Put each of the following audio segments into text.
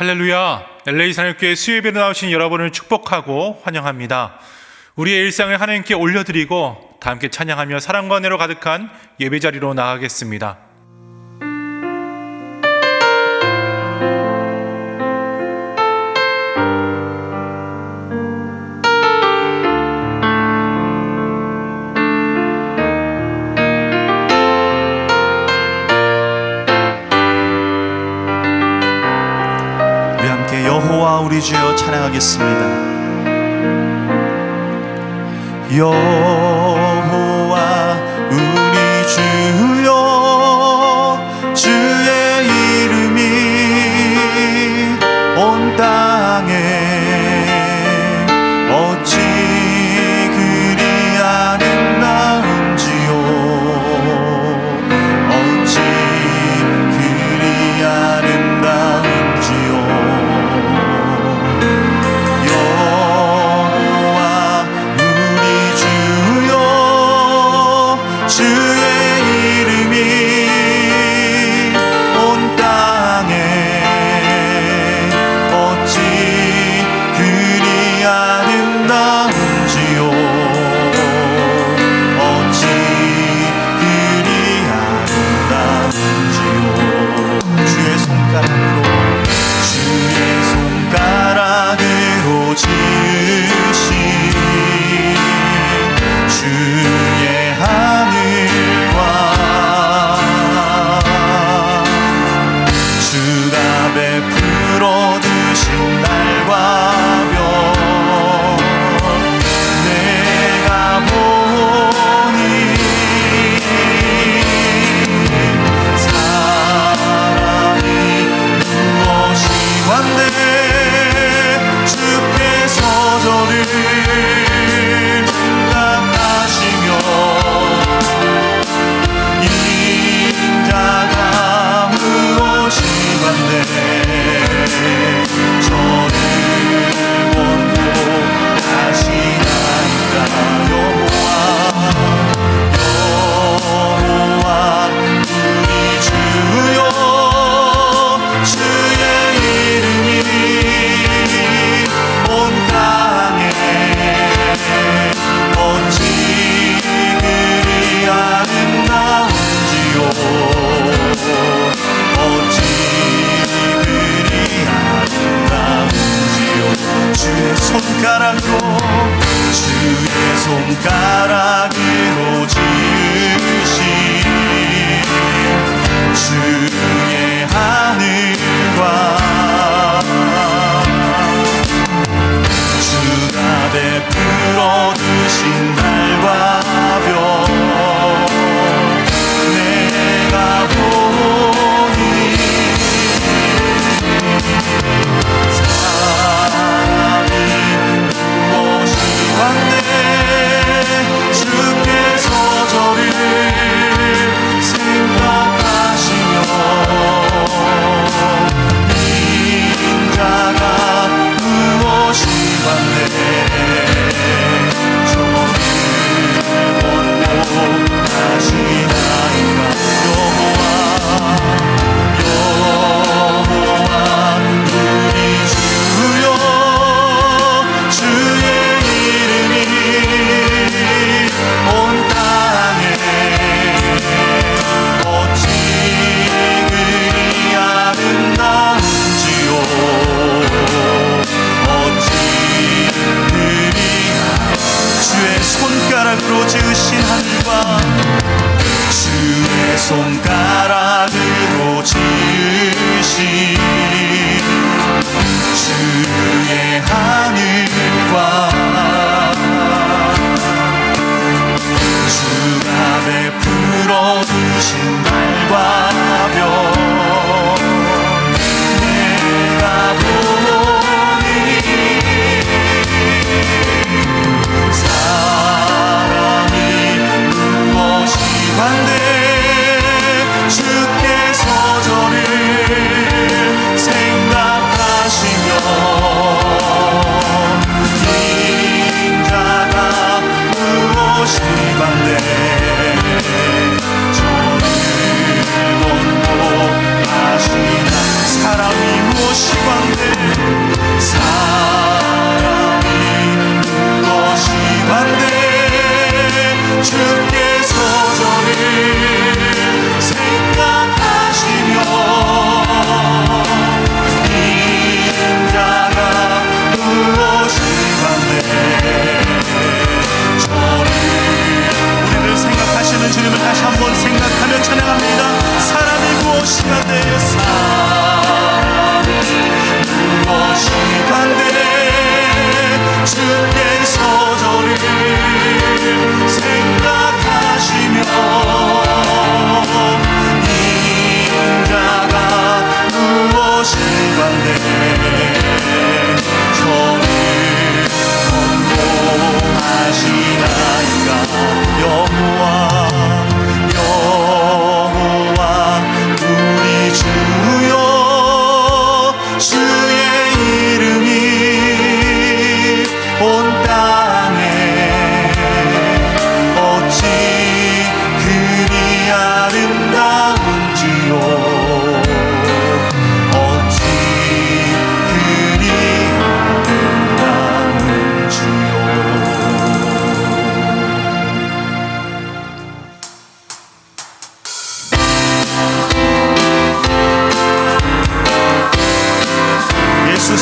할렐루야! LA 산업교회 수요예배로 나오신 여러분을 축복하고 환영합니다. 우리의 일상을 하나님께 올려드리고 다 함께 찬양하며 사랑과 은혜로 가득한 예배자리로 나아가겠습니다. 여호와 우리 주여 찬양하겠습니다. 여호와 우리 주여, 주의 이름이 온 땅에 어찌 그리 아름다운지요, 어찌 그리 아름다운지요. 여호와 우리 주여,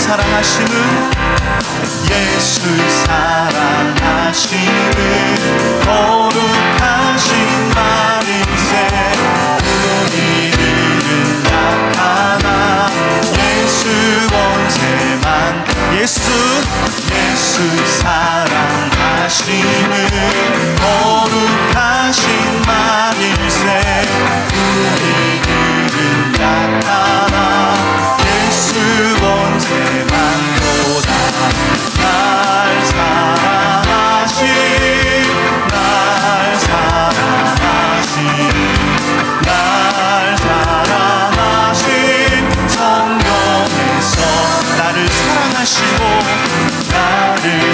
사랑하시는 예수 사랑하시는 거룩하신 마음새 우리들은 약하나 예수 권세만 예수 사랑하시는 거룩하신 마음새 우리들은 약하나 예수 권세만 보다 날 사랑하신 성경에서 나를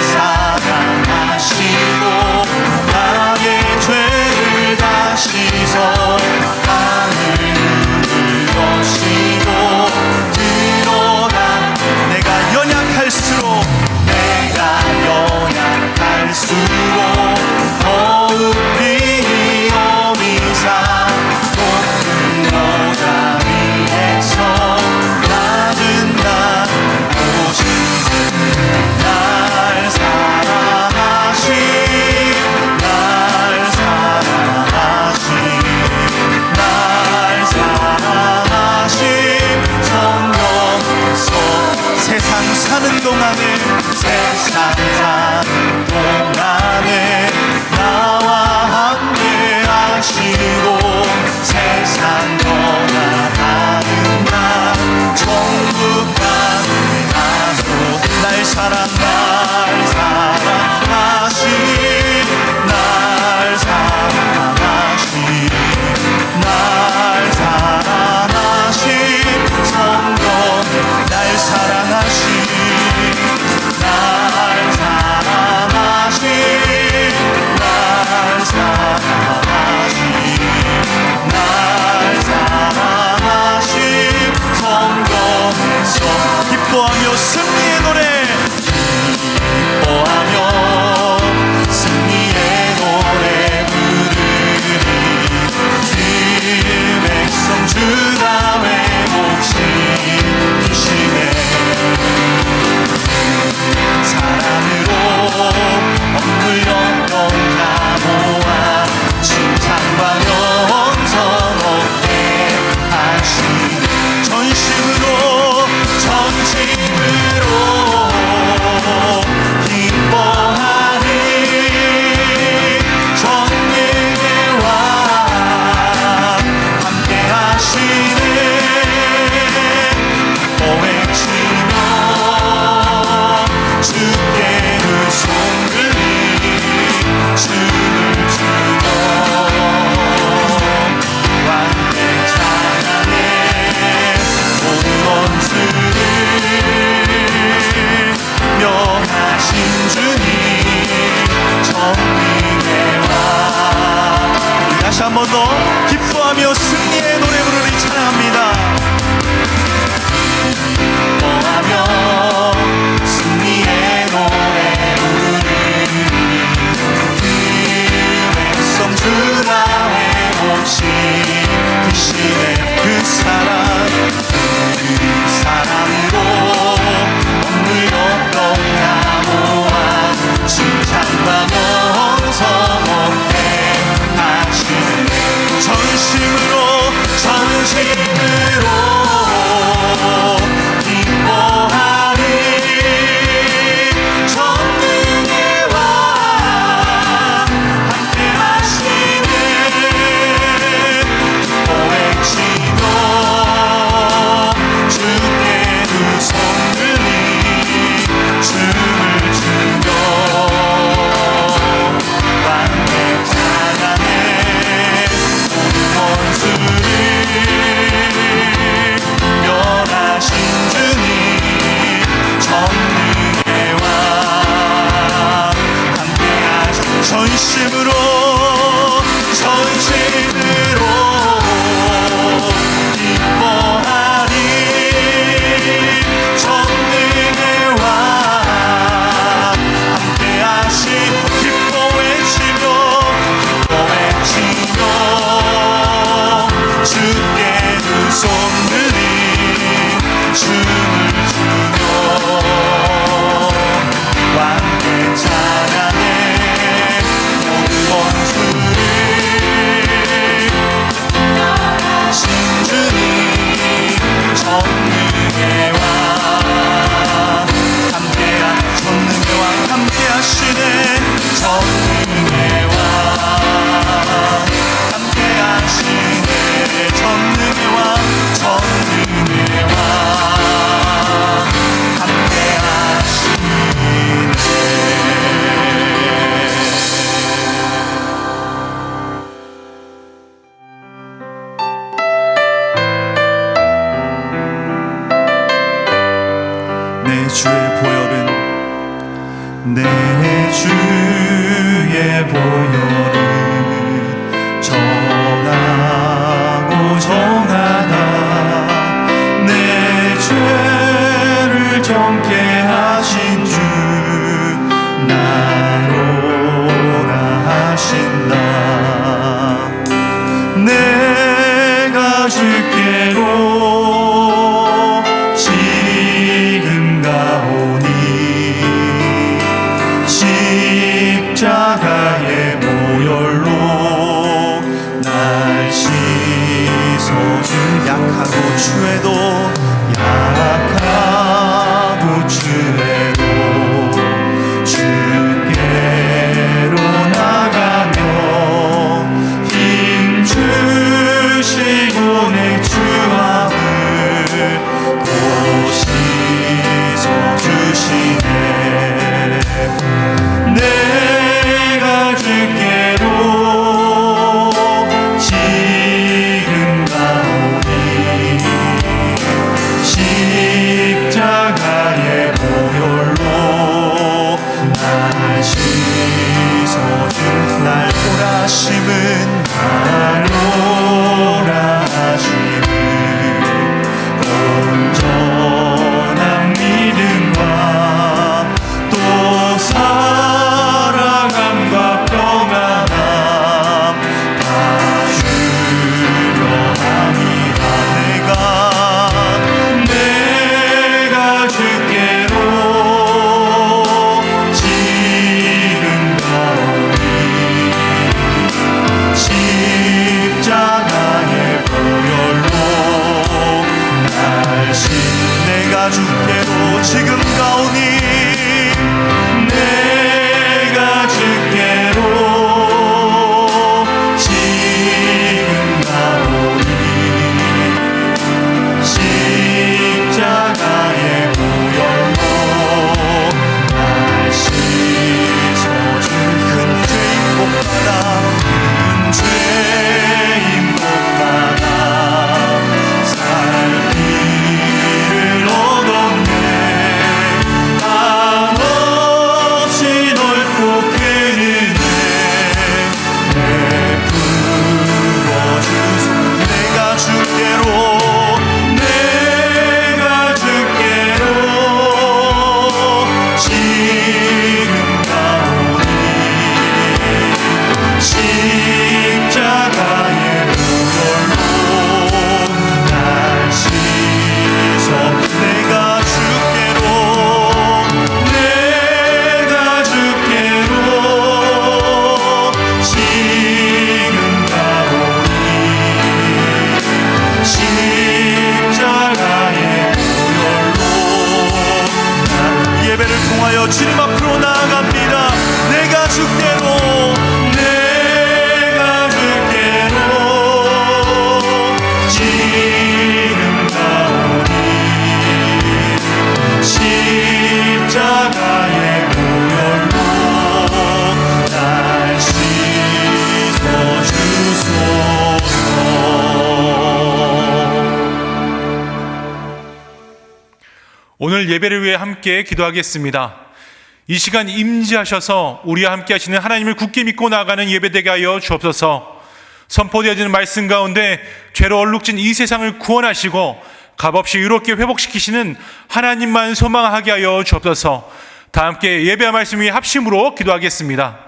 사랑하시고 나의 죄를 다 씻어 하늘을 거시고 드러난 내가 연약할수록 더욱 비어미사 높은 보좌 위에서 낮은 날 보시는 날 사랑하신 성령에서 세상 사는 동안에 나와 함께 하시고 세상 떠나가는 날 천국 가는 나도 날 기뻐하며 승리의 노래 부르리 그 백성 주가 회복시키시네 사랑으로 억눌렸던 나 모아 칭찬과 영성 얻게 하시네 전심으로 기뻐하니 전능의 왕 함께 하시네 고백치며 주께 두 손 들이 춤을 추며 완전 찬양해 모든 원수를 명하신 주님 정의의 왕 우리 다시 한 번 더 기뻐하며 승리의 노래 부르리 찬양합니다 기뻐하며 승리의 노래 부르리 그 백성 주가 회복시키시네 그 사랑으로 억눌렸던 나 모아 칭찬과 영성 얻게 하시네 전심으로 기뻐하리 전능의 왕 함께 하시네 고백치며 주께 두 손 들이 춤을 추며 완전 찬양해 모든 원수를 멸하신 주님 전능의 왕 함께 하신 전심으로 기뻐하리 전능의 왕 함께 하신 기뻐 외치며 주께 두 손 들이 춤을 추며 내 주의 보혈을 정하고 정하다 내 죄를 정케 하신 주 나로라 하신다. 내가 주께로 지금 가오니 십자가의 보혈로 날 씻어줄 약하고 추해도 약하고 추해도 주께로 나가며 힘 주시고 내 주함을 곧 씻어주시네. 내가 주께로 지금 가오니 십자가의 보혈로 날 씻어줄 날 오라 하심은 날 오라 하심은 온전한 믿음과 또 살아감과 평안함 다 주려 함이라. 내가 주께로 지금 가오니 십자가의 보혈로 날 내가 주께로 지금 가오니 내가 주께로 지금 가오니 십자가의 보혈로 날 씻어줄 큰 죄인 복받아 큰 죄인 복받아 살 길을 얻었네. 한없이 넓고 큰 은혜 베풀어 주소. 내가 주께로 지금 가오니 십자가의 보혈로 날 씻어. 내가 주께로 지금 가오니 십자가의 보혈로 예배를 통하여 주님 앞으로 나아갑니다. 내가 주께로 지금 가오니 십자가의 보혈로 날 씻어주소서. 오늘 예배를 위해 함께 기도하겠습니다. 이 시간 임재하셔서 우리와 함께 하시는 하나님을 굳게 믿고 나아가는 예배되게 하여 주옵소서. 선포되어지는 말씀 가운데 죄로 얼룩진 이 세상을 구원하시고 값없이 의롭게 회복시키시는 하나님만 소망하게 하여 주옵소서. 다 함께 예배와 말씀 위에 합심으로 기도하겠습니다.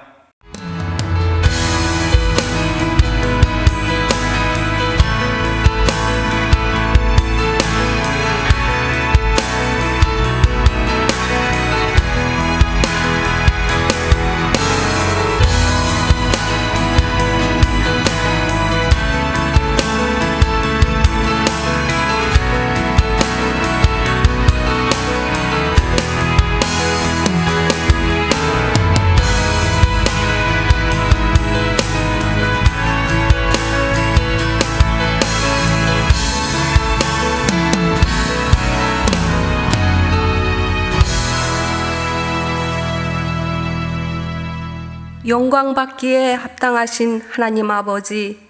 영광 받기에 합당하신 하나님 아버지,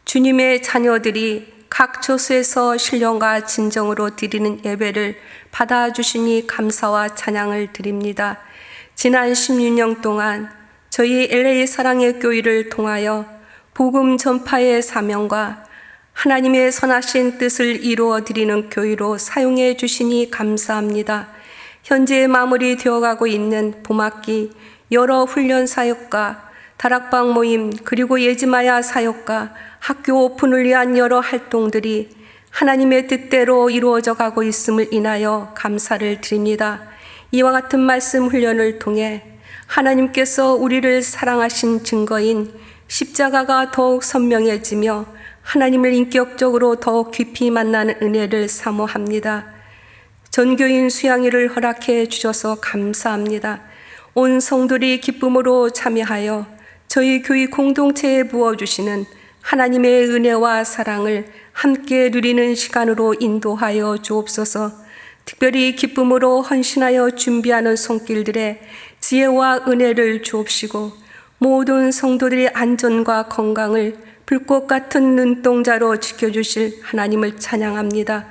주님의 자녀들이 각 조수에서 신령과 진정으로 드리는 예배를 받아주시니 감사와 찬양을 드립니다. 지난 16년 동안 저희 LA 사랑의 교회를 통하여 복음 전파의 사명과 하나님의 선하신 뜻을 이루어 드리는 교회로 사용해 주시니 감사합니다. 현재 마무리되어 가고 있는 봄학기 여러 훈련 사역과 다락방 모임 그리고 예지마야 사역과 학교 오픈을 위한 여러 활동들이 하나님의 뜻대로 이루어져 가고 있음을 인하여 감사를 드립니다. 이와 같은 말씀 훈련을 통해 하나님께서 우리를 사랑하신 증거인 십자가가 더욱 선명해지며 하나님을 인격적으로 더욱 깊이 만나는 은혜를 사모합니다. 전교인 수양회를 허락해 주셔서 감사합니다. 온 성도들이 기쁨으로 참여하여 저희 교회 공동체에 부어주시는 하나님의 은혜와 사랑을 함께 누리는 시간으로 인도하여 주옵소서. 특별히 기쁨으로 헌신하여 준비하는 손길들의 지혜와 은혜를 주옵시고 모든 성도들의 안전과 건강을 불꽃 같은 눈동자로 지켜주실 하나님을 찬양합니다.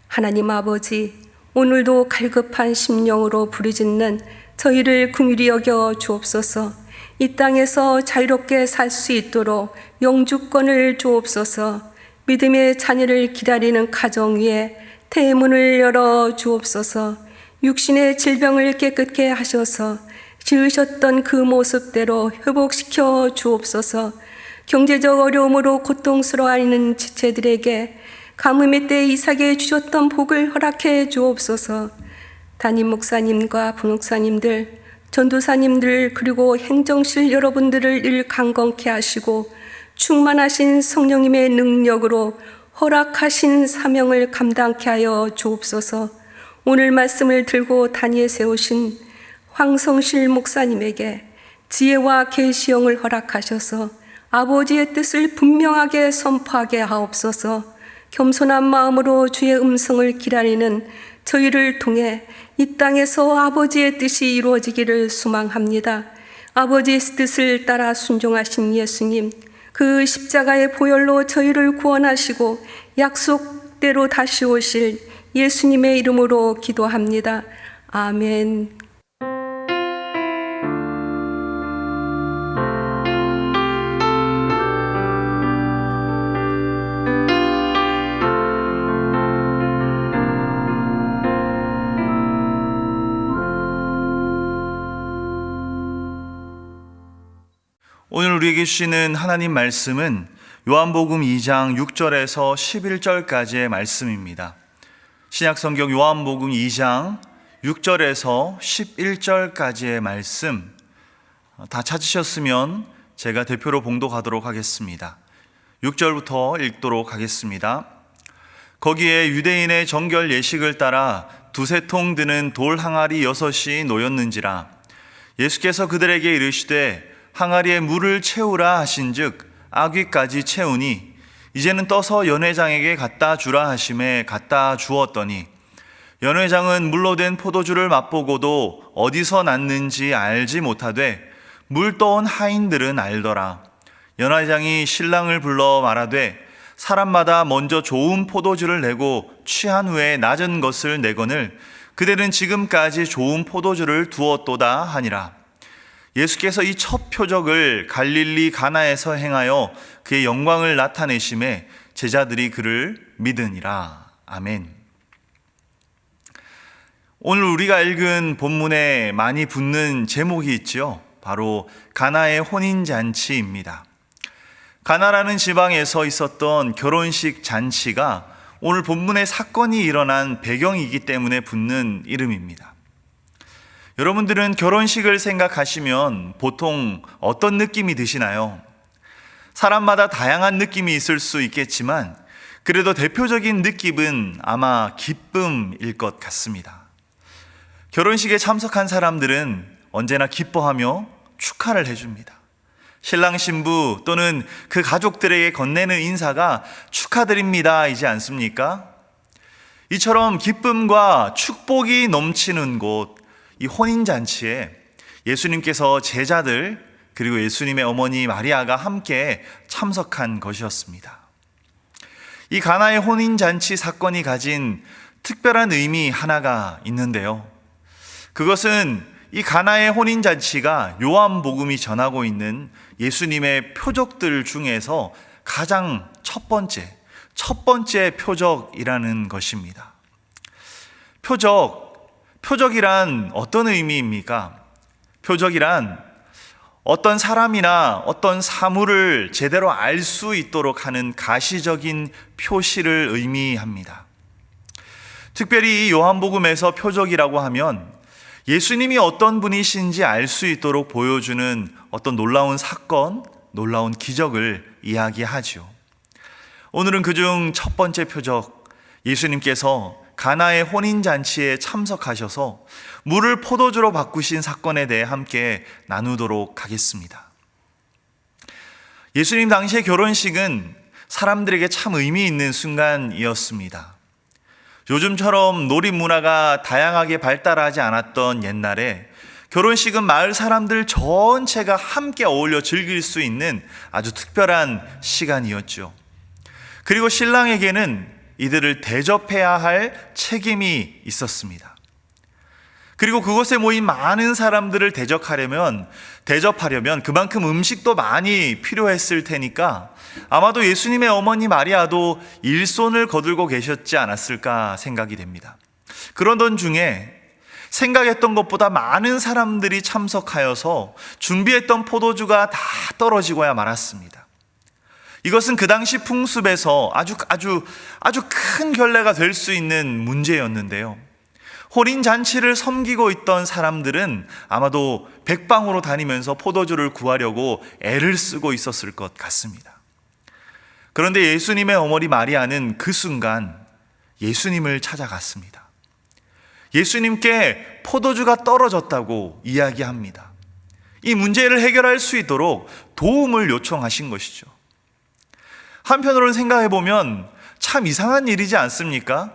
하나님 아버지, 오늘도 갈급한 심령으로 부르짖는 저희를 긍휼히 여겨 주옵소서. 이 땅에서 자유롭게 살 수 있도록 영주권을 주옵소서. 믿음의 자녀를 기다리는 가정 위에 대문을 열어 주옵소서. 육신의 질병을 깨끗게 하셔서 지으셨던 그 모습대로 회복시켜 주옵소서. 경제적 어려움으로 고통스러워하는 지체들에게 가뭄의 때 이삭에 주셨던 복을 허락해 주옵소서. 담임 목사님과 부목사님들, 전도사님들 그리고 행정실 여러분들을 늘 강건케 하시고 충만하신 성령님의 능력으로 허락하신 사명을 감당케 하여 주옵소서. 오늘 말씀을 들고 단위에 세우신 황성실 목사님에게 지혜와 계시형을 허락하셔서 아버지의 뜻을 분명하게 선포하게 하옵소서. 겸손한 마음으로 주의 음성을 기다리는 저희를 통해 이 땅에서 아버지의 뜻이 이루어지기를 소망합니다. 아버지의 뜻을 따라 순종하신 예수님, 그 십자가의 보혈로 저희를 구원하시고 약속대로 다시 오실 예수님의 이름으로 기도합니다. 아멘. 오늘 우리에게 주시는 하나님 말씀은 요한복음 2장 6절에서 11절까지의 말씀입니다. 신약성경 요한복음 2장 6절에서 11절까지의 말씀 다 찾으셨으면 제가 대표로 봉독하도록 하겠습니다. 6절부터 읽도록 하겠습니다. 거기에 유대인의 정결 예식을 따라 두세 통 드는 돌 항아리 6이 놓였는지라. 예수께서 그들에게 이르시되 항아리에 물을 채우라 하신즉 아귀까지 채우니 이제는 떠서 연회장에게 갖다 주라 하심에 갖다 주었더니 연회장은 물로 된 포도주를 맛보고도 어디서 났는지 알지 못하되 물 떠온 하인들은 알더라. 연회장이 신랑을 불러 말하되 사람마다 먼저 좋은 포도주를 내고 취한 후에 낮은 것을 내거늘 그들은 지금까지 좋은 포도주를 두었도다 하니라. 예수께서 이 첫 표적을 갈릴리 가나에서 행하여 그의 영광을 나타내심에 제자들이 그를 믿으니라. 아멘. 오늘 우리가 읽은 본문에 많이 붙는 제목이 있죠. 바로 가나의 혼인잔치입니다. 가나라는 지방에서 있었던 결혼식 잔치가 오늘 본문의 사건이 일어난 배경이기 때문에 붙는 이름입니다. 여러분들은 결혼식을 생각하시면 보통 어떤 느낌이 드시나요? 사람마다 다양한 느낌이 있을 수 있겠지만 그래도 대표적인 느낌은 아마 기쁨일 것 같습니다. 결혼식에 참석한 사람들은 언제나 기뻐하며 축하를 해줍니다. 신랑 신부 또는 그 가족들에게 건네는 인사가 축하드립니다이지 않습니까? 이처럼 기쁨과 축복이 넘치는 곳, 이 혼인잔치에 예수님께서 제자들 그리고 예수님의 어머니 마리아가 함께 참석한 것이었습니다. 이 가나의 혼인잔치 사건이 가진 특별한 의미 하나가 있는데요. 그것은 이 가나의 혼인잔치가 요한복음이 전하고 있는 예수님의 표적들 중에서 가장 첫 번째 표적이라는 것입니다. 표적이란 어떤 의미입니까? 표적이란 어떤 사람이나 어떤 사물을 제대로 알 수 있도록 하는 가시적인 표시를 의미합니다. 특별히 이 요한복음에서 표적이라고 하면 예수님이 어떤 분이신지 알 수 있도록 보여주는 어떤 놀라운 사건, 놀라운 기적을 이야기하죠. 오늘은 그중 첫 번째 표적, 예수님께서 가나의 혼인잔치에 참석하셔서 물을 포도주로 바꾸신 사건에 대해 함께 나누도록 하겠습니다. 예수님 당시의 결혼식은 사람들에게 참 의미 있는 순간이었습니다. 요즘처럼 놀이 문화가 다양하게 발달하지 않았던 옛날에 결혼식은 마을 사람들 전체가 함께 어울려 즐길 수 있는 아주 특별한 시간이었죠. 그리고 신랑에게는 이들을 대접해야 할 책임이 있었습니다. 그리고 그곳에 모인 많은 사람들을 대접하려면 그만큼 음식도 많이 필요했을 테니까 아마도 예수님의 어머니 마리아도 일손을 거들고 계셨지 않았을까 생각이 됩니다. 그러던 중에 생각했던 것보다 많은 사람들이 참석하여서 준비했던 포도주가 다 떨어지고야 말았습니다. 이것은 그 당시 풍습에서 아주 큰 결례가 될 수 있는 문제였는데요. 혼인잔치를 섬기고 있던 사람들은 아마도 백방으로 다니면서 포도주를 구하려고 애를 쓰고 있었을 것 같습니다. 그런데 예수님의 어머니 마리아는 그 순간 예수님을 찾아갔습니다. 예수님께 포도주가 떨어졌다고 이야기합니다. 이 문제를 해결할 수 있도록 도움을 요청하신 것이죠. 한편으로는 생각해보면 참 이상한 일이지 않습니까?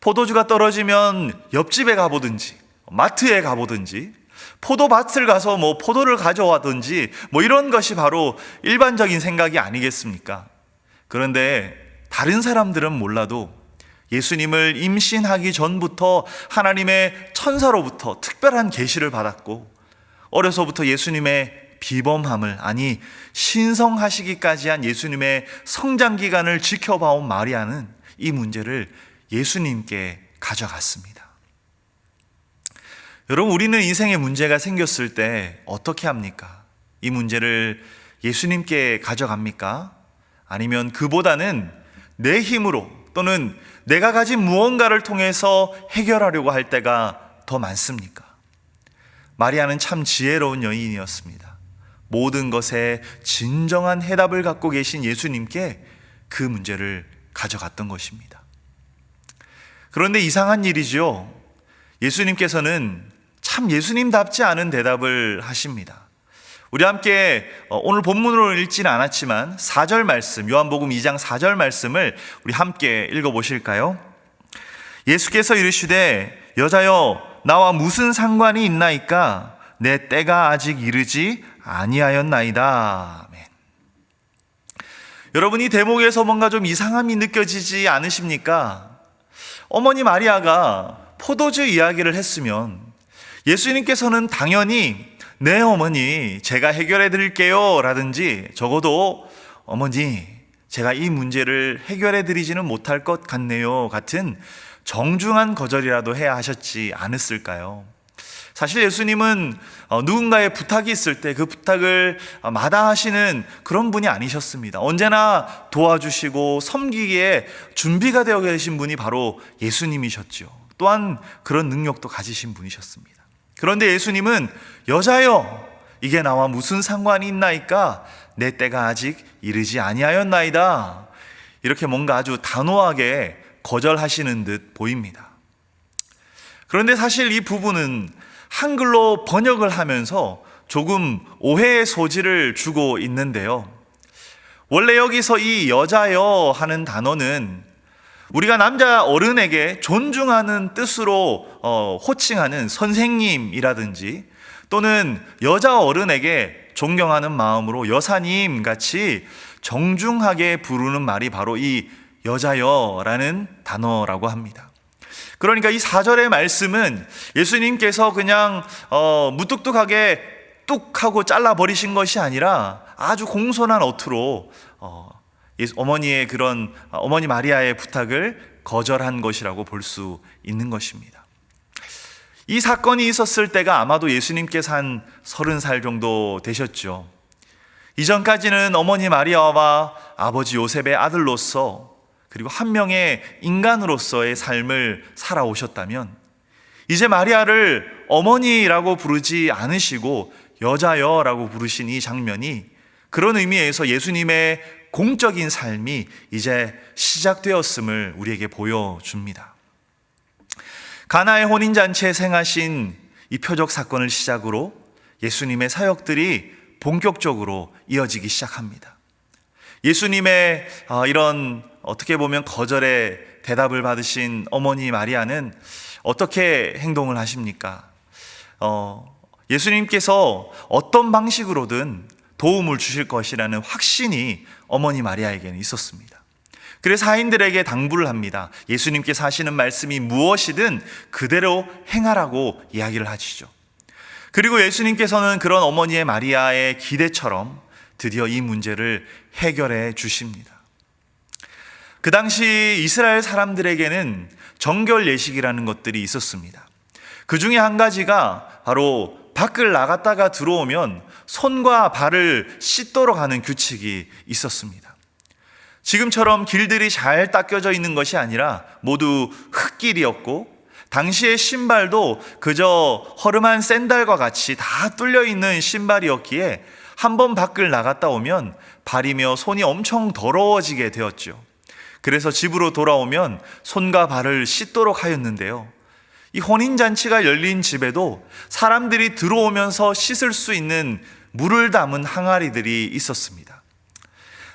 포도주가 떨어지면 옆집에 가보든지 마트에 가보든지 포도밭을 가서 포도를 가져와든지 이런 것이 바로 일반적인 생각이 아니겠습니까? 그런데 다른 사람들은 몰라도 예수님을 임신하기 전부터 하나님의 천사로부터 특별한 계시를 받았고 어려서부터 예수님의 비범함을, 신성하시기까지 한 예수님의 성장기간을 지켜봐온 마리아는 이 문제를 예수님께 가져갔습니다. 여러분, 우리는 인생에 문제가 생겼을 때 어떻게 합니까? 이 문제를 예수님께 가져갑니까? 아니면 그보다는 내 힘으로 또는 내가 가진 무언가를 통해서 해결하려고 할 때가 더 많습니까? 마리아는 참 지혜로운 여인이었습니다. 모든 것에 진정한 해답을 갖고 계신 예수님께 그 문제를 가져갔던 것입니다. 그런데 이상한 일이죠. 예수님께서는 참 예수님답지 않은 대답을 하십니다. 우리 함께 오늘 본문으로 읽지는 않았지만 4절 말씀, 요한복음 2장 4절 말씀을 우리 함께 읽어보실까요? 예수께서 이르시되 여자여 나와 무슨 상관이 있나이까 내 때가 아직 이르지 아니하였나이다. 아멘. 여러분, 이 대목에서 뭔가 좀 이상함이 느껴지지 않으십니까? 어머니 마리아가 포도주 이야기를 했으면 예수님께서는 당연히 네 어머니 제가 해결해 드릴게요 라든지 적어도 어머니 제가 이 문제를 해결해 드리지는 못할 것 같네요 같은 정중한 거절이라도 해야 하셨지 않았을까요? 사실 예수님은 누군가의 부탁이 있을 때 그 부탁을 마다하시는 그런 분이 아니셨습니다. 언제나 도와주시고 섬기기에 준비가 되어 계신 분이 바로 예수님이셨죠. 또한 그런 능력도 가지신 분이셨습니다. 그런데 예수님은 여자여 이게 나와 무슨 상관이 있나이까 내 때가 아직 이르지 아니하였나이다. 이렇게 뭔가 아주 단호하게 거절하시는 듯 보입니다. 그런데 사실 이 부분은 한글로 번역을 하면서 조금 오해의 소지를 주고 있는데요. 원래 여기서 이 여자여 하는 단어는 우리가 남자 어른에게 존중하는 뜻으로 호칭하는 선생님이라든지 또는 여자 어른에게 존경하는 마음으로 여사님 같이 정중하게 부르는 말이 바로 이 여자여라는 단어라고 합니다. 그러니까 이 4절의 말씀은 예수님께서 그냥 무뚝뚝하게 뚝 하고 잘라버리신 것이 아니라 아주 공손한 어투로 어머니의 그런 어머니 마리아의 부탁을 거절한 것이라고 볼 수 있는 것입니다. 이 사건이 있었을 때가 아마도 예수님께서 한 30살 정도 되셨죠. 이전까지는 어머니 마리아와 아버지 요셉의 아들로서 그리고 한 명의 인간으로서의 삶을 살아오셨다면 이제 마리아를 어머니라고 부르지 않으시고 여자여라고 부르신 이 장면이 그런 의미에서 예수님의 공적인 삶이 이제 시작되었음을 우리에게 보여줍니다. 가나의 혼인잔치에 행하신 이 표적 사건을 시작으로 예수님의 사역들이 본격적으로 이어지기 시작합니다. 예수님의 이런 어떻게 보면 거절의 대답을 받으신 어머니 마리아는 어떻게 행동을 하십니까? 예수님께서 어떤 방식으로든 도움을 주실 것이라는 확신이 어머니 마리아에게는 있었습니다. 그래서 하인들에게 당부를 합니다. 예수님께서 하시는 말씀이 무엇이든 그대로 행하라고 이야기를 하시죠. 그리고 예수님께서는 그런 어머니의 마리아의 기대처럼 드디어 이 문제를 해결해 주십니다. 그 당시 이스라엘 사람들에게는 정결 예식이라는 것들이 있었습니다. 그 중에 한 가지가 바로 밖을 나갔다가 들어오면 손과 발을 씻도록 하는 규칙이 있었습니다. 지금처럼 길들이 잘 닦여져 있는 것이 아니라 모두 흙길이었고 당시의 신발도 그저 허름한 샌들과 같이 다 뚫려 있는 신발이었기에 한번 밖을 나갔다 오면 발이며 손이 엄청 더러워지게 되었죠. 그래서 집으로 돌아오면 손과 발을 씻도록 하였는데요. 이 혼인잔치가 열린 집에도 사람들이 들어오면서 씻을 수 있는 물을 담은 항아리들이 있었습니다.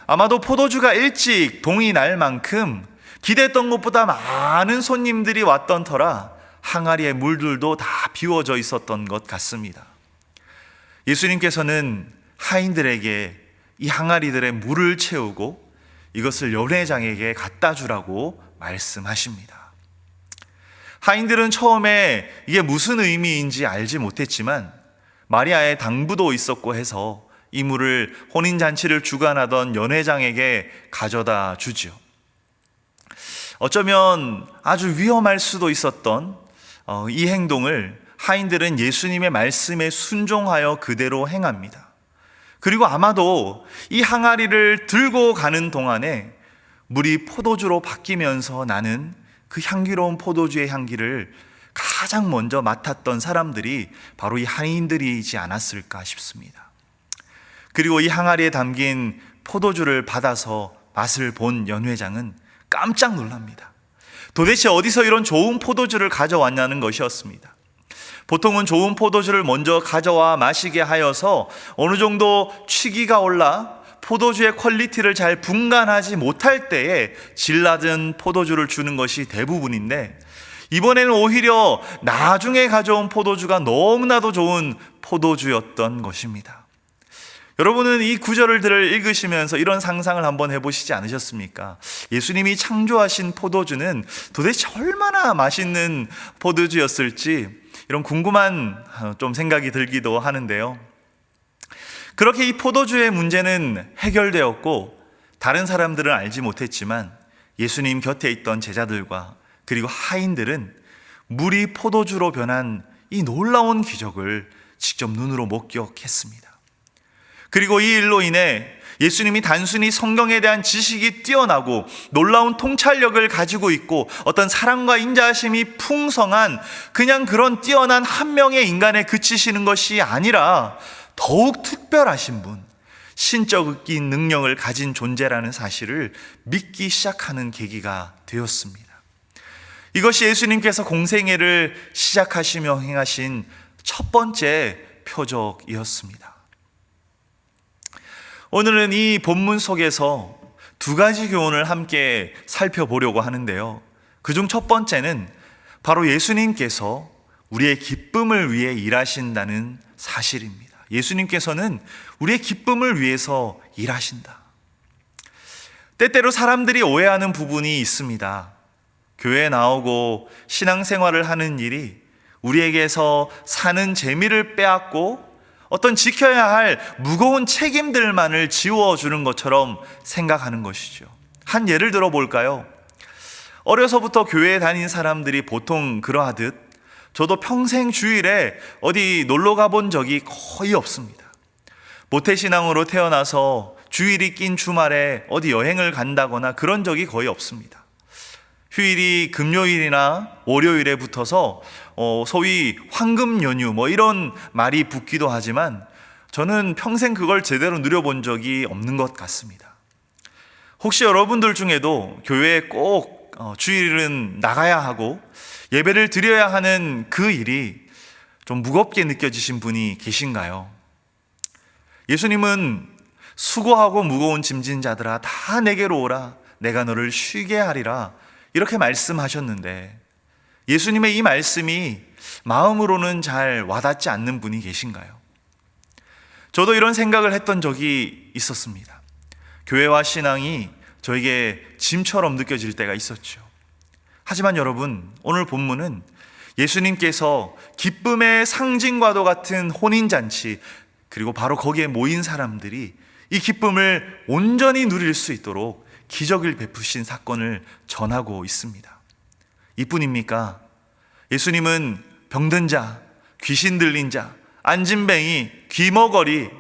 아마도 포도주가 일찍 동이 날 만큼 기대했던 것보다 많은 손님들이 왔던 터라 항아리의 물들도 다 비워져 있었던 것 같습니다. 예수님께서는 하인들에게 이 항아리들의 물을 채우고 이것을 연회장에게 갖다 주라고 말씀하십니다. 하인들은 처음에 이게 무슨 의미인지 알지 못했지만 마리아의 당부도 있었고 해서 이 물을 혼인잔치를 주관하던 연회장에게 가져다 주죠. 어쩌면 아주 위험할 수도 있었던 이 행동을 하인들은 예수님의 말씀에 순종하여 그대로 행합니다. 그리고 아마도 이 항아리를 들고 가는 동안에 물이 포도주로 바뀌면서 나는 그 향기로운 포도주의 향기를 가장 먼저 맡았던 사람들이 바로 이 하인들이지 않았을까 싶습니다. 그리고 이 항아리에 담긴 포도주를 받아서 맛을 본 연회장은 깜짝 놀랍니다. 도대체 어디서 이런 좋은 포도주를 가져왔냐는 것이었습니다. 보통은 좋은 포도주를 먼저 가져와 마시게 하여서 어느 정도 취기가 올라 포도주의 퀄리티를 잘 분간하지 못할 때에 질 낮은 포도주를 주는 것이 대부분인데 이번에는 오히려 나중에 가져온 포도주가 너무나도 좋은 포도주였던 것입니다. 여러분은 이 구절을 읽으시면서 이런 상상을 한번 해보시지 않으셨습니까? 예수님이 창조하신 포도주는 도대체 얼마나 맛있는 포도주였을지 이런 궁금한 좀 생각이 들기도 하는데요. 그렇게 이 포도주의 문제는 해결되었고 다른 사람들은 알지 못했지만 예수님 곁에 있던 제자들과 그리고 하인들은 물이 포도주로 변한 이 놀라운 기적을 직접 눈으로 목격했습니다. 그리고 이 일로 인해 예수님이 단순히 성경에 대한 지식이 뛰어나고 놀라운 통찰력을 가지고 있고 어떤 사랑과 인자하심이 풍성한 그냥 그런 뛰어난 한 명의 인간에 그치시는 것이 아니라 더욱 특별하신 분, 신적인 능력을 가진 존재라는 사실을 믿기 시작하는 계기가 되었습니다. 이것이 예수님께서 공생애를 시작하시며 행하신 첫 번째 표적이었습니다. 오늘은 이 본문 속에서 두 가지 교훈을 함께 살펴보려고 하는데요. 그중 첫 번째는 바로 예수님께서 우리의 기쁨을 위해 일하신다는 사실입니다. 예수님께서는 우리의 기쁨을 위해서 일하신다. 때때로 사람들이 오해하는 부분이 있습니다. 교회에 나오고 신앙생활을 하는 일이 우리에게서 사는 재미를 빼앗고 어떤 지켜야 할 무거운 책임들만을 지워주는 것처럼 생각하는 것이죠. 한 예를 들어 볼까요? 어려서부터 교회에 다닌 사람들이 보통 그러하듯 저도 평생 주일에 어디 놀러 가본 적이 거의 없습니다. 모태신앙으로 태어나서 주일이 낀 주말에 어디 여행을 간다거나 그런 적이 거의 없습니다. 휴일이 금요일이나 월요일에 붙어서 소위 황금 연휴 이런 말이 붙기도 하지만 저는 평생 그걸 제대로 누려본 적이 없는 것 같습니다. 혹시 여러분들 중에도 교회에 꼭 주일은 나가야 하고 예배를 드려야 하는 그 일이 좀 무겁게 느껴지신 분이 계신가요? 예수님은 수고하고 무거운 짐진 자들아 다 내게로 오라 내가 너를 쉬게 하리라 이렇게 말씀하셨는데 예수님의 이 말씀이 마음으로는 잘 와닿지 않는 분이 계신가요? 저도 이런 생각을 했던 적이 있었습니다. 교회와 신앙이 저에게 짐처럼 느껴질 때가 있었죠. 하지만 여러분, 오늘 본문은 예수님께서 기쁨의 상징과도 같은 혼인잔치, 그리고 바로 거기에 모인 사람들이 이 기쁨을 온전히 누릴 수 있도록 기적을 베푸신 사건을 전하고 있습니다. 이뿐입니까? 예수님은 병든 자, 귀신 들린 자, 안진뱅이, 귀머거리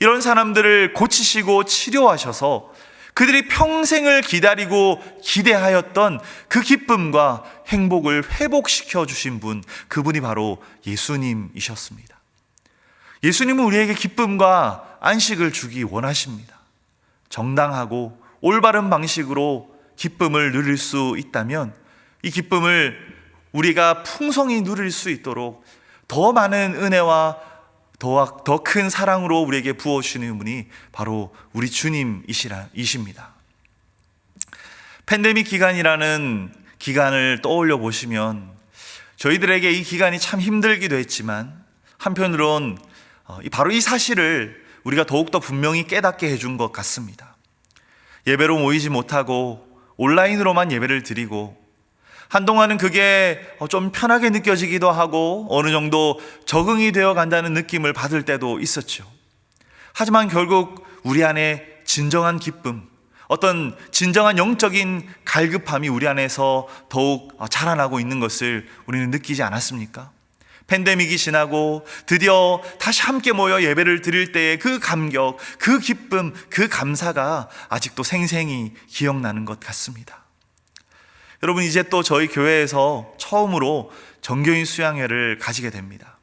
이런 사람들을 고치시고 치료하셔서 그들이 평생을 기다리고 기대하였던 그 기쁨과 행복을 회복시켜 주신 분, 그분이 바로 예수님이셨습니다. 예수님은 우리에게 기쁨과 안식을 주기 원하십니다. 정당하고 올바른 방식으로 기쁨을 누릴 수 있다면 이 기쁨을 우리가 풍성히 누릴 수 있도록 더 많은 은혜와 더 큰 사랑으로 우리에게 부어주시는 분이 바로 우리 주님이십니다. 팬데믹 기간이라는 기간을 떠올려 보시면 저희들에게 이 기간이 참 힘들기도 했지만 한편으론 바로 이 사실을 우리가 더욱더 분명히 깨닫게 해준 것 같습니다. 예배로 모이지 못하고 온라인으로만 예배를 드리고 한동안은 그게 좀 편하게 느껴지기도 하고 어느 정도 적응이 되어 간다는 느낌을 받을 때도 있었죠. 하지만 결국 우리 안에 진정한 기쁨, 어떤 진정한 영적인 갈급함이 우리 안에서 더욱 자라나고 있는 것을 우리는 느끼지 않았습니까? 팬데믹이 지나고 드디어 다시 함께 모여 예배를 드릴 때의 그 감격, 그 기쁨, 그 감사가 아직도 생생히 기억나는 것 같습니다. 여러분, 이제 또 저희 교회에서 처음으로 전교인 수양회를 가지게 됩니다.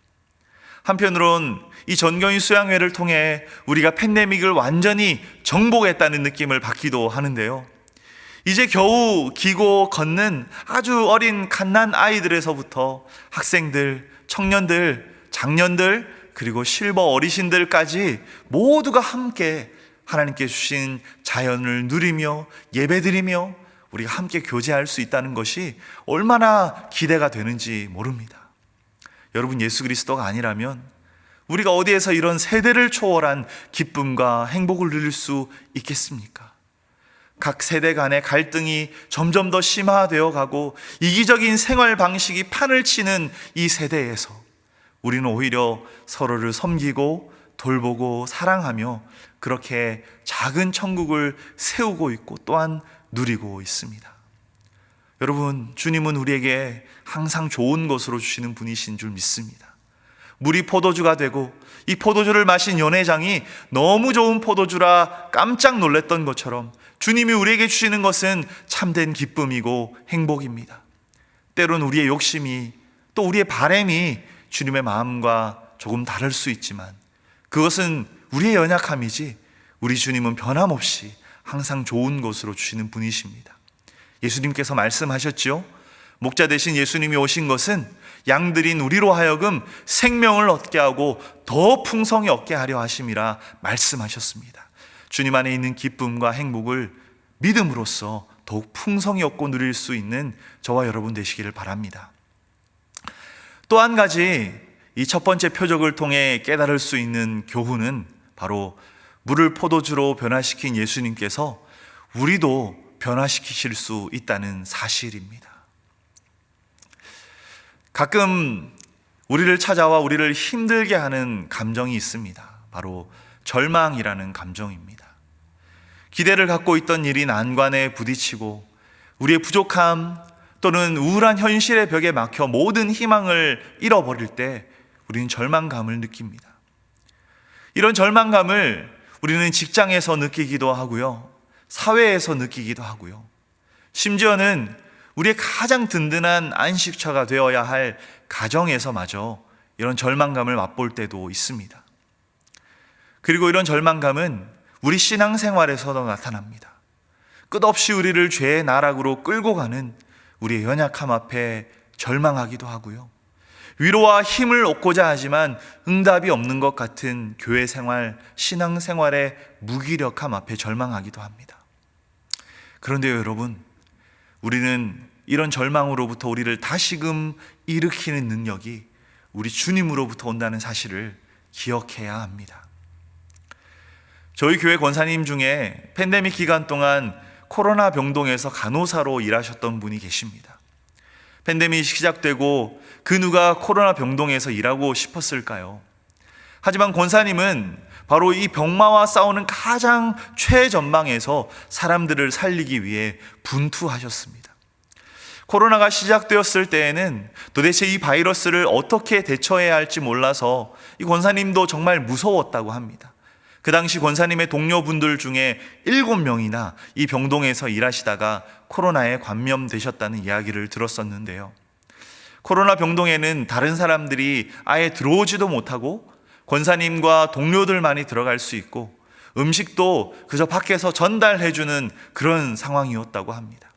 한편으론 이 전교인 수양회를 통해 우리가 팬데믹을 완전히 정복했다는 느낌을 받기도 하는데요. 이제 겨우 기고 걷는 아주 어린 갓난 아이들에서부터 학생들, 청년들, 장년들, 그리고 실버 어르신들까지 모두가 함께 하나님께 주신 자연을 누리며 예배드리며 우리가 함께 교제할 수 있다는 것이 얼마나 기대가 되는지 모릅니다. 여러분, 예수 그리스도가 아니라면 우리가 어디에서 이런 세대를 초월한 기쁨과 행복을 누릴 수 있겠습니까? 각 세대 간의 갈등이 점점 더 심화되어 가고 이기적인 생활 방식이 판을 치는 이 세대에서 우리는 오히려 서로를 섬기고 돌보고 사랑하며 그렇게 작은 천국을 세우고 있고 또한 누리고 있습니다. 여러분, 주님은 우리에게 항상 좋은 것으로 주시는 분이신 줄 믿습니다. 물이 포도주가 되고 이 포도주를 마신 연회장이 너무 좋은 포도주라 깜짝 놀랐던 것처럼 주님이 우리에게 주시는 것은 참된 기쁨이고 행복입니다. 때론 우리의 욕심이 또 우리의 바람이 주님의 마음과 조금 다를 수 있지만 그것은 우리의 연약함이지 우리 주님은 변함없이 항상 좋은 것으로 주시는 분이십니다. 예수님께서 말씀하셨죠. 목자 되신 예수님이 오신 것은 양들인 우리로 하여금 생명을 얻게 하고 더 풍성히 얻게 하려 하심이라 말씀하셨습니다. 주님 안에 있는 기쁨과 행복을 믿음으로써 더욱 풍성히 얻고 누릴 수 있는 저와 여러분 되시기를 바랍니다. 또 한 가지 이 첫 번째 표적을 통해 깨달을 수 있는 교훈은 바로 물을 포도주로 변화시킨 예수님께서 우리도 변화시키실 수 있다는 사실입니다. 가끔 우리를 찾아와 우리를 힘들게 하는 감정이 있습니다. 바로 절망이라는 감정입니다. 기대를 갖고 있던 일이 난관에 부딪히고 우리의 부족함 또는 우울한 현실의 벽에 막혀 모든 희망을 잃어버릴 때 우리는 절망감을 느낍니다. 이런 절망감을 우리는 직장에서 느끼기도 하고요, 사회에서 느끼기도 하고요, 심지어는 우리의 가장 든든한 안식처가 되어야 할 가정에서마저 이런 절망감을 맛볼 때도 있습니다. 그리고 이런 절망감은 우리 신앙생활에서도 나타납니다. 끝없이 우리를 죄의 나락으로 끌고 가는 우리의 연약함 앞에 절망하기도 하고요, 위로와 힘을 얻고자 하지만 응답이 없는 것 같은 교회 생활, 신앙생활의 무기력함 앞에 절망하기도 합니다. 그런데요, 여러분, 우리는 이런 절망으로부터 우리를 다시금 일으키는 능력이 우리 주님으로부터 온다는 사실을 기억해야 합니다. 저희 교회 권사님 중에 팬데믹 기간 동안 코로나 병동에서 간호사로 일하셨던 분이 계십니다. 팬데믹이 시작되고 그 누가 코로나 병동에서 일하고 싶었을까요? 하지만 권사님은 바로 이 병마와 싸우는 가장 최전방에서 사람들을 살리기 위해 분투하셨습니다. 코로나가 시작되었을 때에는 도대체 이 바이러스를 어떻게 대처해야 할지 몰라서 이 권사님도 정말 무서웠다고 합니다. 그 당시 권사님의 동료분들 중에 7명이나 이 병동에서 일하시다가 코로나에 감염되셨다는 이야기를 들었었는데요. 코로나 병동에는 다른 사람들이 아예 들어오지도 못하고 권사님과 동료들만이 들어갈 수 있고 음식도 그저 밖에서 전달해주는 그런 상황이었다고 합니다.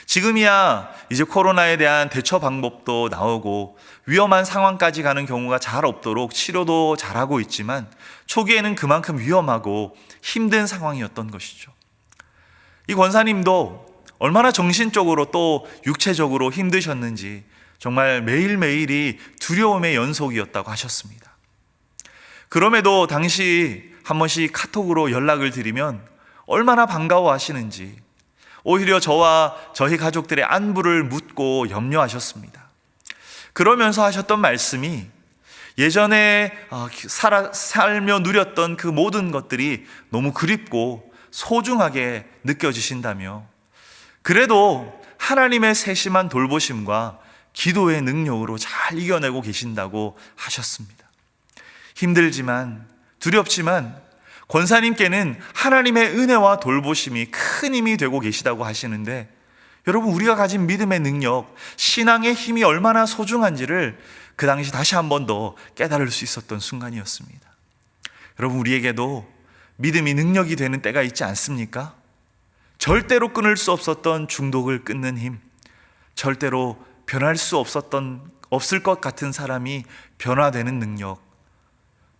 지금이야 이제 코로나에 대한 대처 방법도 나오고 위험한 상황까지 가는 경우가 잘 없도록 치료도 잘하고 있지만 초기에는 그만큼 위험하고 힘든 상황이었던 것이죠. 이 권사님도 얼마나 정신적으로 또 육체적으로 힘드셨는지 정말 매일매일이 두려움의 연속이었다고 하셨습니다. 그럼에도 당시 한 번씩 카톡으로 연락을 드리면 얼마나 반가워하시는지 오히려 저와 저희 가족들의 안부를 묻고 염려하셨습니다. 그러면서 하셨던 말씀이 예전에 살며 누렸던 그 모든 것들이 너무 그립고 소중하게 느껴지신다며 그래도 하나님의 세심한 돌보심과 기도의 능력으로 잘 이겨내고 계신다고 하셨습니다. 힘들지만 두렵지만 권사님께는 하나님의 은혜와 돌보심이 큰 힘이 되고 계시다고 하시는데 여러분, 우리가 가진 믿음의 능력, 신앙의 힘이 얼마나 소중한지를 그 당시 다시 한 번 더 깨달을 수 있었던 순간이었습니다. 여러분, 우리에게도 믿음이 능력이 되는 때가 있지 않습니까? 절대로 끊을 수 없었던 중독을 끊는 힘, 절대로 변할 수 없을 것 같은 사람이 변화되는 능력,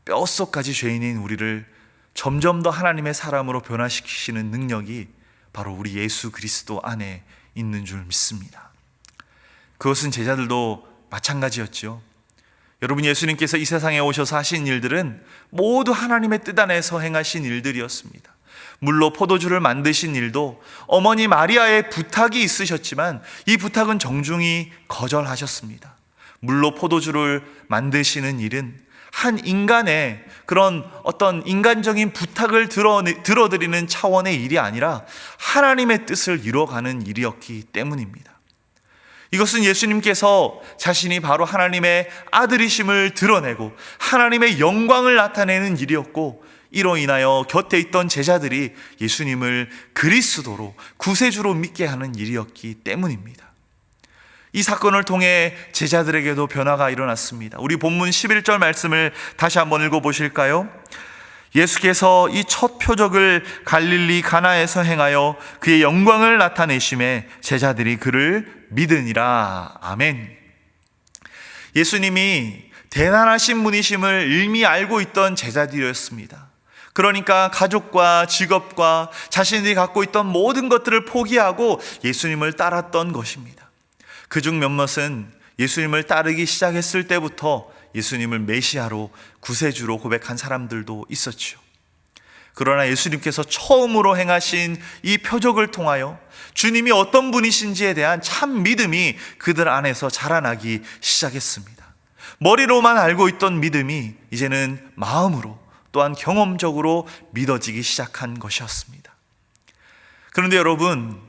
뼛속까지 죄인인 우리를 점점 더 하나님의 사람으로 변화시키시는 능력이 바로 우리 예수 그리스도 안에 있는 줄 믿습니다. 그것은 제자들도 마찬가지였죠. 여러분, 예수님께서 이 세상에 오셔서 하신 일들은 모두 하나님의 뜻 안에서 행하신 일들이었습니다. 물로 포도주를 만드신 일도 어머니 마리아의 부탁이 있으셨지만 이 부탁은 정중히 거절하셨습니다. 물로 포도주를 만드시는 일은 한 인간의 그런 어떤 인간적인 부탁을 들어드리는 차원의 일이 아니라 하나님의 뜻을 이루어가는 일이었기 때문입니다. 이것은 예수님께서 자신이 바로 하나님의 아들이심을 드러내고 하나님의 영광을 나타내는 일이었고, 이로 인하여 곁에 있던 제자들이 예수님을 그리스도로 구세주로 믿게 하는 일이었기 때문입니다. 이 사건을 통해 제자들에게도 변화가 일어났습니다. 우리 본문 11절 말씀을 다시 한번 읽어보실까요? 예수께서 이 첫 표적을 갈릴리 가나에서 행하여 그의 영광을 나타내심에 제자들이 그를 믿으니라. 아멘. 예수님이 대단하신 분이심을 이미 알고 있던 제자들이었습니다. 그러니까 가족과 직업과 자신들이 갖고 있던 모든 것들을 포기하고 예수님을 따랐던 것입니다. 그중 몇몇은 예수님을 따르기 시작했을 때부터 예수님을 메시아로 구세주로 고백한 사람들도 있었죠. 그러나 예수님께서 처음으로 행하신 이 표적을 통하여 주님이 어떤 분이신지에 대한 참 믿음이 그들 안에서 자라나기 시작했습니다. 머리로만 알고 있던 믿음이 이제는 마음으로 또한 경험적으로 믿어지기 시작한 것이었습니다. 그런데 여러분,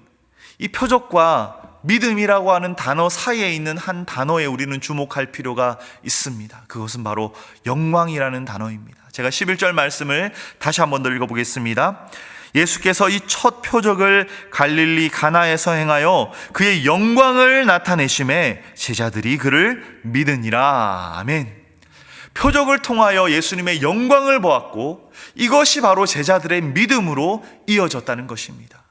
이 표적과 믿음이라고 하는 단어 사이에 있는 한 단어에 우리는 주목할 필요가 있습니다. 그것은 바로 영광이라는 단어입니다. 제가 11절 말씀을 다시 한번 더 읽어보겠습니다. 예수께서 이 첫 표적을 갈릴리 가나에서 행하여 그의 영광을 나타내심에 제자들이 그를 믿으니라. 아멘. 표적을 통하여 예수님의 영광을 보았고 이것이 바로 제자들의 믿음으로 이어졌다는 것입니다.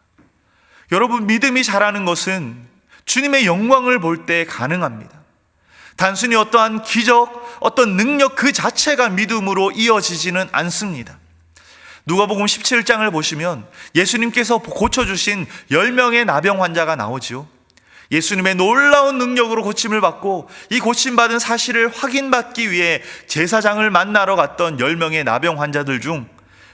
여러분, 믿음이 자라는 것은 주님의 영광을 볼 때 가능합니다. 단순히 어떠한 기적, 어떤 능력 그 자체가 믿음으로 이어지지는 않습니다. 누가복음 17장을 보시면 예수님께서 고쳐주신 10명의 나병 환자가 나오지요. 예수님의 놀라운 능력으로 고침을 받고 이 고침받은 사실을 확인받기 위해 제사장을 만나러 갔던 10명의 나병 환자들 중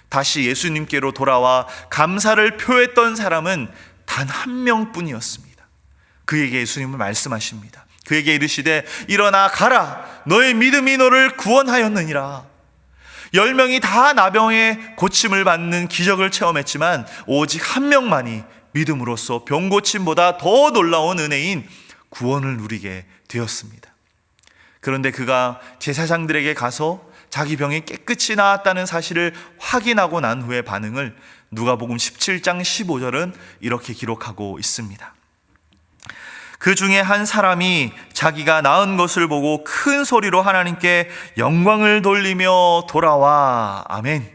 다시 예수님께로 돌아와 감사를 표했던 사람은 단 한 명뿐이었습니다. 그에게 예수님은 말씀하십니다. 그에게 이르시되 일어나 가라, 너의 믿음이 너를 구원하였느니라. 10명이 다 나병의 고침을 받는 기적을 체험했지만 오직 한 명만이 믿음으로써 병고침보다 더 놀라운 은혜인 구원을 누리게 되었습니다. 그런데 그가 제사장들에게 가서 자기 병이 깨끗이 나았다는 사실을 확인하고 난 후의 반응을 누가복음 17장 15절은 이렇게 기록하고 있습니다. 그 중에 한 사람이 자기가 나은 것을 보고 큰 소리로 하나님께 영광을 돌리며 돌아와. 아멘.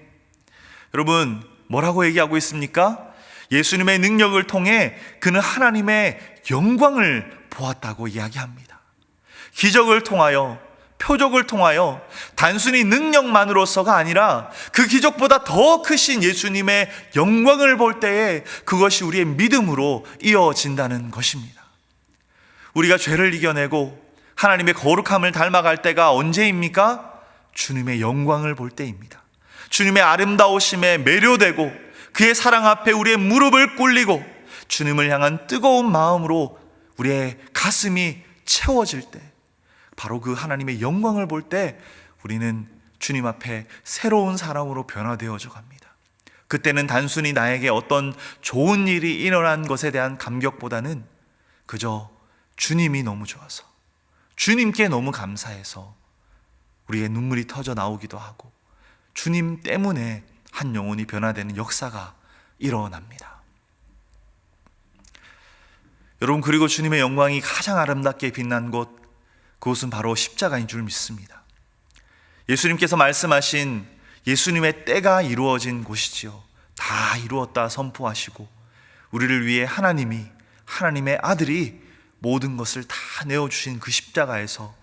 여러분, 뭐라고 얘기하고 있습니까? 예수님의 능력을 통해 그는 하나님의 영광을 보았다고 이야기합니다. 기적을 통하여, 표적을 통하여 단순히 능력만으로서가 아니라 그 기적보다 더 크신 예수님의 영광을 볼 때에 그것이 우리의 믿음으로 이어진다는 것입니다. 우리가 죄를 이겨내고 하나님의 거룩함을 닮아갈 때가 언제입니까? 주님의 영광을 볼 때입니다. 주님의 아름다우심에 매료되고 그의 사랑 앞에 우리의 무릎을 꿇리고 주님을 향한 뜨거운 마음으로 우리의 가슴이 채워질 때, 바로 그 하나님의 영광을 볼 때 우리는 주님 앞에 새로운 사람으로 변화되어져 갑니다. 그때는 단순히 나에게 어떤 좋은 일이 일어난 것에 대한 감격보다는 그저 주님이 너무 좋아서, 주님께 너무 감사해서 우리의 눈물이 터져 나오기도 하고 주님 때문에 한 영혼이 변화되는 역사가 일어납니다. 여러분, 그리고 주님의 영광이 가장 아름답게 빛난 곳, 그것은 바로 십자가인 줄 믿습니다. 예수님께서 말씀하신 예수님의 때가 이루어진 곳이지요. 다 이루었다 선포하시고 우리를 위해 하나님의 아들이 모든 것을 다 내어주신 그 십자가에서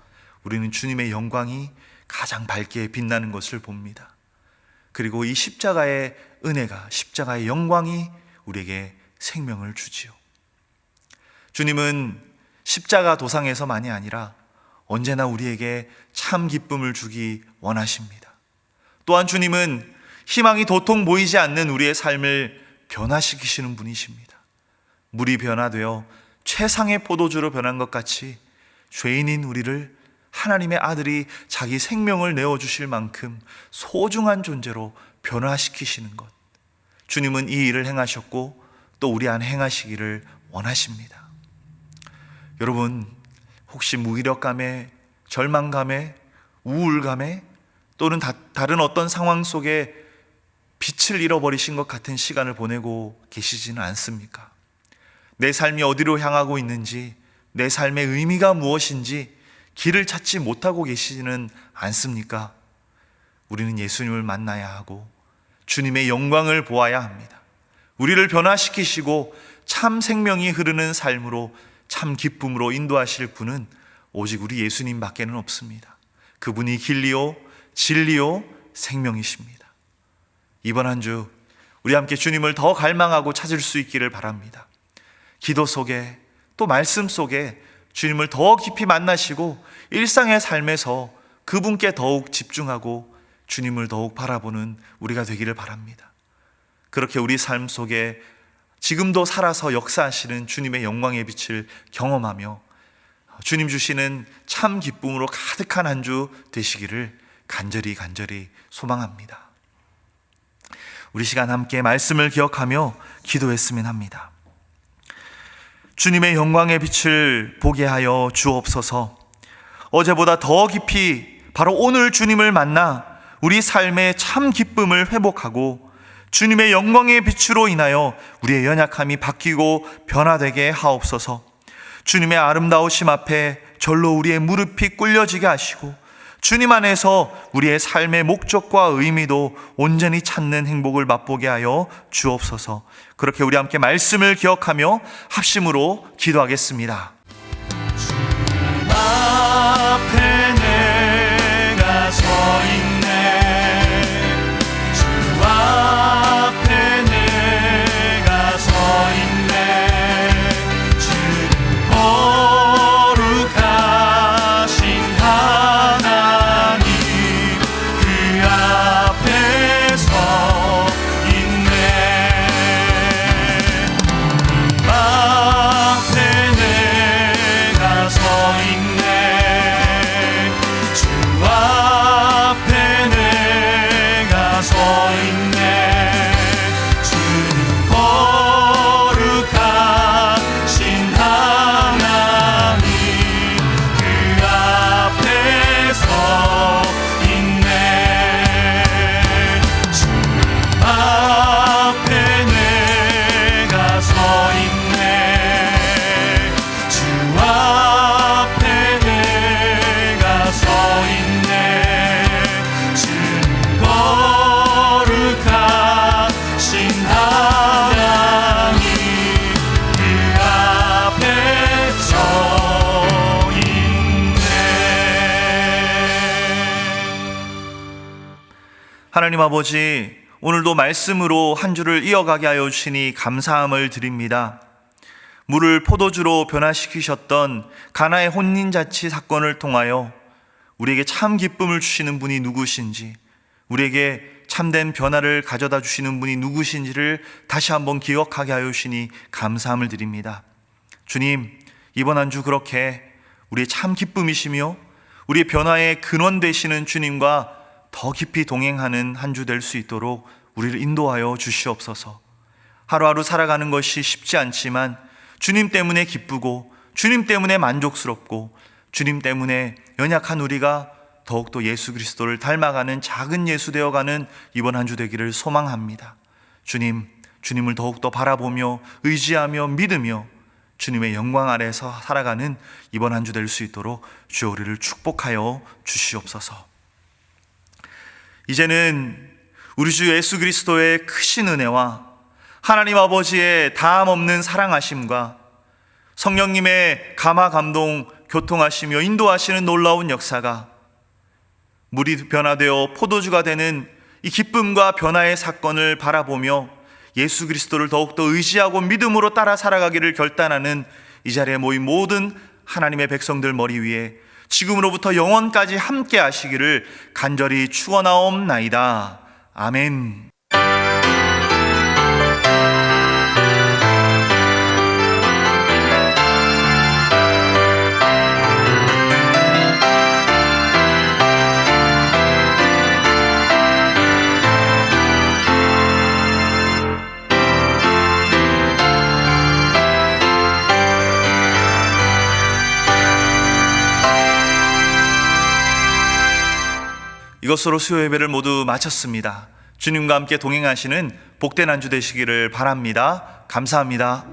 우리는 주님의 영광이 가장 밝게 빛나는 것을 봅니다. 그리고 이 십자가의 은혜가, 십자가의 영광이 우리에게 생명을 주지요. 주님은 십자가 도상에서만이 아니라 언제나 우리에게 참 기쁨을 주기 원하십니다. 또한 주님은 희망이 도통 보이지 않는 우리의 삶을 변화시키시는 분이십니다. 물이 변화되어 최상의 포도주로 변한 것 같이 죄인인 우리를 하나님의 아들이 자기 생명을 내어주실 만큼 소중한 존재로 변화시키시는 것, 주님은 이 일을 행하셨고 또 우리 안에 행하시기를 원하십니다. 여러분, 혹시 무기력감에, 절망감에, 우울감에 또는 다른 어떤 상황 속에 빛을 잃어버리신 것 같은 시간을 보내고 계시지는 않습니까? 내 삶이 어디로 향하고 있는지, 내 삶의 의미가 무엇인지 길을 찾지 못하고 계시지는 않습니까? 우리는 예수님을 만나야 하고 주님의 영광을 보아야 합니다. 우리를 변화시키시고 참 생명이 흐르는 삶으로, 참 기쁨으로 인도하실 분은 오직 우리 예수님밖에는 없습니다. 그분이 길리요 진리요 생명이십니다. 이번 한 주 우리 함께 주님을 더 갈망하고 찾을 수 있기를 바랍니다. 기도 속에 또 말씀 속에 주님을 더 깊이 만나시고 일상의 삶에서 그분께 더욱 집중하고 주님을 더욱 바라보는 우리가 되기를 바랍니다. 그렇게 우리 삶 속에 지금도 살아서 역사하시는 주님의 영광의 빛을 경험하며 주님 주시는 참 기쁨으로 가득한 한 주 되시기를 간절히 소망합니다. 우리 시간 함께 말씀을 기억하며 기도했으면 합니다. 주님의 영광의 빛을 보게 하여 주옵소서. 어제보다 더 깊이 바로 오늘 주님을 만나 우리 삶의 참 기쁨을 회복하고 주님의 영광의 빛으로 인하여 우리의 연약함이 바뀌고 변화되게 하옵소서. 주님의 아름다우심 앞에 절로 우리의 무릎이 꿇려지게 하시고 주님 안에서 우리의 삶의 목적과 의미도 온전히 찾는 행복을 맛보게 하여 주옵소서. 그렇게 우리 함께 말씀을 기억하며 합심으로 기도하겠습니다. 주님 앞에 내가 서 있네. 주 앞에 내가 서 있네. 주님 거룩하신 하나님 그 앞에 서 있네. 주님 앞에 내가 서 있네. 주 앞에 내가 서 있네. 주님 거룩하신 하나님 그 앞에 서 있네. 주님 앞에 내가 서 있네. 주 앞에 내가 서 있네. 주님 거룩하신 하나님 그 앞에 서 있네. 하나님 아버지, 오늘도 말씀으로 한 주를 이어가게 하여 주시니 감사함을 드립니다. 물을 포도주로 변화시키셨던 가나의 혼인잔치 사건을 통하여 우리에게 참 기쁨을 주시는 분이 누구신지, 우리에게 참된 변화를 가져다 주시는 분이 누구신지를 다시 한번 기억하게 하여 주시니 감사함을 드립니다. 주님, 이번 한 주 그렇게 우리의 참 기쁨이시며 우리의 변화의 근원 되시는 주님과 더 깊이 동행하는 한 주 될 수 있도록 우리를 인도하여 주시옵소서. 하루하루 살아가는 것이 쉽지 않지만 주님 때문에 기쁘고 주님 때문에 만족스럽고 주님 때문에 연약한 우리가 더욱더 예수 그리스도를 닮아가는 작은 예수 되어가는 이번 한 주 되기를 소망합니다. 주님을 더욱더 바라보며 의지하며 믿으며 주님의 영광 아래에서 살아가는 이번 한 주 될 수 있도록 주여 우리를 축복하여 주시옵소서. 이제는 우리 주 예수 그리스도의 크신 은혜와 하나님 아버지의 다함 없는 사랑하심과 성령님의 감화 감동 교통하시며 인도하시는 놀라운 역사가 물이 변화되어 포도주가 되는 이 기쁨과 변화의 사건을 바라보며 예수 그리스도를 더욱더 의지하고 믿음으로 따라 살아가기를 결단하는 이 자리에 모인 모든 하나님의 백성들 머리 위에 지금으로부터 영원까지 함께 하시기를 간절히 축원하옵나이다. 아멘. 이것으로 수요 예배를 모두 마쳤습니다. 주님과 함께 동행하시는 복된 한 주 되시기를 바랍니다. 감사합니다.